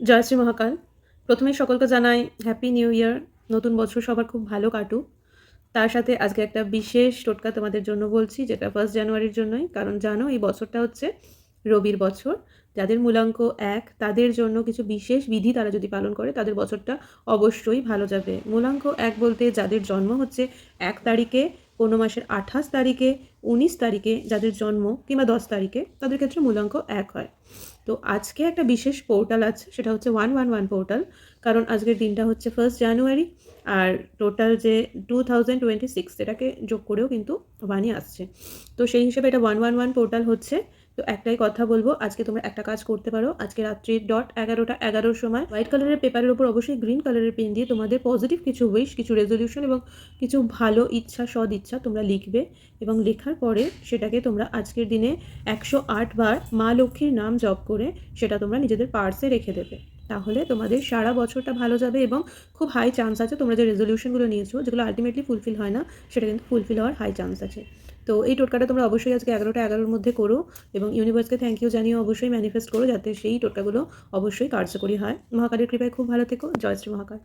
জয় শ্রী মহাকাল। প্রথমেই সকলকে জানাই হ্যাপি নিউ ইয়ার। নতুন বছর সবার খুব ভালো কাটুক। তার সাথে আজকে একটা বিশেষ টোটকা তোমাদের জন্য বলছি, যেটা 1 জানুয়ারির জন্যই। কারণ জানো এই বছরটা হচ্ছে রবির বছর। যাদের মূলাঙ্ক 1 তাদের জন্য কিছু বিশেষ বিধি তারা যদি পালন করে তাদের বছরটা অবশ্যই ভালো যাবে। মূলাঙ্ক 1 বলতে যাদের জন্ম হচ্ছে 1 তারিখে, কোনো মাসের 28 তারিখে, 19 তারিখে যাদের জন্ম, কিংবা 10 তারিখে, তাদের ক্ষেত্রে মূলাঙ্ক 1 হয়। তো আজকে একটা বিশেষ পোর্টাল আছে, সেটা হচ্ছে 111 পোর্টাল। কারণ আজকের দিনটা হচ্ছে 1 জানুয়ারি, আর টোটাল যে 2026 সেটাকে যোগ করেও কিন্তু 1ই আসছে। তো সেই হিসেবে এটা 111 পোর্টাল হচ্ছে। তো একটাই কথা বলবো, আজকে তোমরা একটা কাজ করতে পারো। আজকে রাত্রি .11টা 11টার সময় হোয়াইট কালারের পেপারের উপর অবশ্যই গ্রিন কালারের পেন দিয়ে তোমাদের পজিটিভ কিছু উইশ, কিছু রেজলিউশন এবং কিছু ভালো ইচ্ছা, সদ ইচ্ছা তোমরা লিখবে। এবং লেখার পরে সেটাকে তোমরা আজকের দিনে 108 বার মা লক্ষ্মীর নাম জপ করে সেটা তোমরা নিজেদের পার্সে রেখে দেবে। তাহলে তোমাদের সারা বছরটা ভালো যাবে এবং খুব হাই চান্স আছে তোমরা যে রেজলিউশনগুলো নিয়েছো, যেগুলো আলটিমেটলি ফুলফিল হয় না, সেটা কিন্তু ফুলফিল হওয়ার হাই চান্স আছে। তো এই টোটকাটা তোমরা অবশ্যই আজকে 11টা 11-র মধ্যে করো এবং ইউনিভার্সকে থ্যাংক ইউ জানিয়ে অবশ্যই ম্যানিফেস্ট করো, যাতে সেই টোটকাগুলো অবশ্যই কার্যকরী হয়। মহাকালের কৃপায় খুব ভালো থেকো। জয় শ্রী মহাকাল।